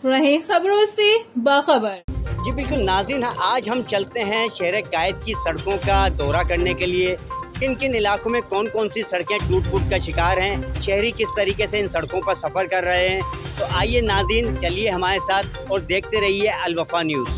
रहे खबरों से बाखबर। जी बिल्कुल नाज़रीन, आज हम चलते हैं शहर कायद की सड़कों का दौरा करने के लिए। किन किन इलाकों में कौन कौन सी सड़कें टूट फूट का शिकार हैं, शहरी किस तरीके से इन सड़कों पर सफ़र कर रहे हैं। तो आइए नाज़रीन, चलिए हमारे साथ और देखते रहिए अल वफा न्यूज़।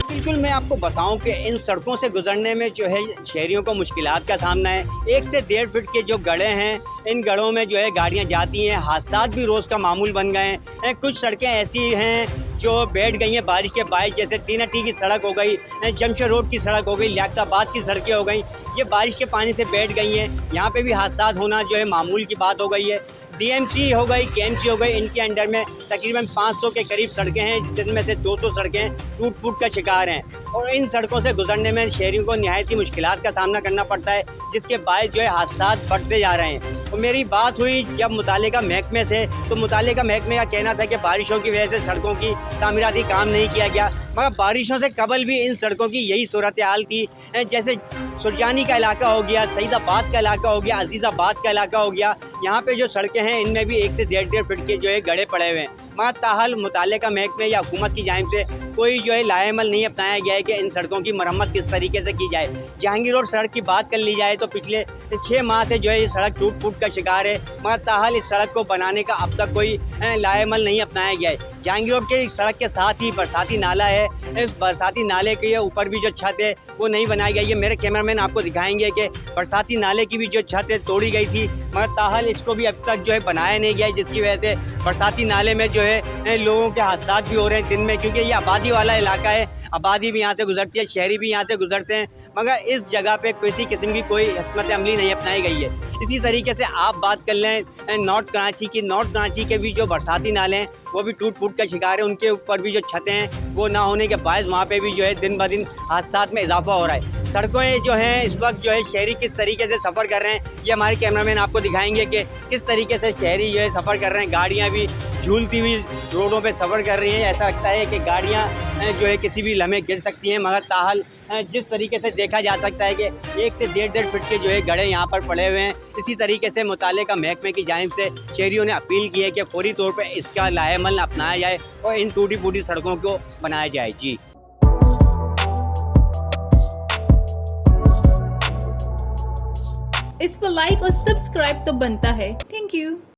बिल्कुल, मैं आपको बताऊं कि इन सड़कों से गुजरने में जो है शहरियों को मुश्किलात का सामना है। 1 से 1.5 फीट के जो गड्ढे हैं, इन गड्ढों में जो है गाड़ियां जाती हैं। हादसात भी रोज़ का मामूल बन गए हैं। कुछ सड़कें ऐसी हैं जो बैठ गई हैं बारिश के बायस, जैसे तीनाटी की सड़क हो गई, जमशेद रोड की सड़क हो गई, लियाकताबाद की सड़कें हो गई, ये बारिश के पानी से बैठ गई हैं। यहाँ पे भी हादसात होना जो है मामूल की बात हो गई है। DMC हो गई, KMC हो गई, इनके अंडर में तकरीबन 500 के करीब सड़कें हैं, जिनमें से 200 सड़कें टूट फूट का शिकार हैं। और इन सड़कों से गुजरने में शहरियों को निहायत ही मुश्किलात का सामना करना पड़ता है, जिसके बायस जो है हादसात बढ़ते जा रहे हैं। और मेरी बात हुई जब मुतालिका महकमे से, तो मुतालिका महकमे का कहना था कि बारिशों की वजह से सड़कों की तामीराती काम नहीं किया गया, मगर बारिशों से कबल भी इन सड़कों की यही सूरत हाल थी। जैसे सुरजानी का इलाका हो गया, सईदाबाद का इलाका हो गया, अजीज़ाबाद का इलाका हो गया, यहाँ पे जो सड़कें हैं इनमें भी 1 से 1.5 फीट के जो है गड्ढे पड़े हुए हैं। मगर ताहल मुतालिका महकमे या हुकूमत की जानिब से कोई जो है लाएमल नहीं अपनाया गया है कि इन सड़कों की मरम्मत किस तरीके से की जाए। जहांगीर रोड सड़क की बात कर ली जाए तो पिछले 6 माह से जो है ये सड़क टूट फूट का शिकार है, मगर ताहल इस सड़क को बनाने का अब तक कोई लाएमल नहीं अपनाया गया है। जहांगीर रोड के सड़क के साथ ही बरसाती नाला है, इस बरसाती नाले के ऊपर भी जो छत है वो नहीं बनाई गई है। मेरे कैमरामैन आपको दिखाएंगे कि बरसाती नाले की भी जो छत है तोड़ी गई थी, मगर ताहल इसको भी अब तक जो है बनाया नहीं गया है, जिसकी वजह से बरसाती नाले में जो है लोगों के हादसात भी हो रहे हैं दिन में, क्योंकि ये आबादी वाला इलाका है, आबादी भी यहाँ से गुजरती है, शहरी भी यहाँ से गुजरते हैं, मगर इस जगह पे किसी किस्म की कोई हिकमत अमली नहीं अपनाई गई है। इसी तरीके से आप बात कर लें नॉर्थ कराची की, नॉर्थ कराची के भी जो बरसाती नाले हैं वो भी टूट फूट का शिकार है। उनके ऊपर भी जो छतें हैं वो ना होने के बायस वहाँ पे भी जो है दिन ब दिन हादसात में इजाफा हो रहा है। सड़कें जो हैं इस वक्त जो है शहरी किस तरीके से सफ़र कर रहे हैं, ये हमारे कैमरामैन आपको दिखाएंगे कि किस तरीके से शहरी जो है सफ़र कर रहे हैं। गाड़ियाँ भी झूलती हुई रोडों पे सफ़र कर रही हैं, ऐसा लगता है कि गाड़ियाँ जो है किसी भी लम्हे गिर सकती हैं। मगर ताहल जिस तरीके से देखा जा सकता है कि 1 से 1.5 फीट के जो है गड्ढे यहाँ पर पड़े हुए हैं। इसी तरीके से मुतालिका महकमे की जानिब से शहरियों ने अपील की है कि फौरी तौर पर इसका लाएमल अपनाया जाए और इन टूटी फूटी सड़कों को बनाया जाए। जी, इस पर लाइक और सब्सक्राइब तो बनता है। Thank you.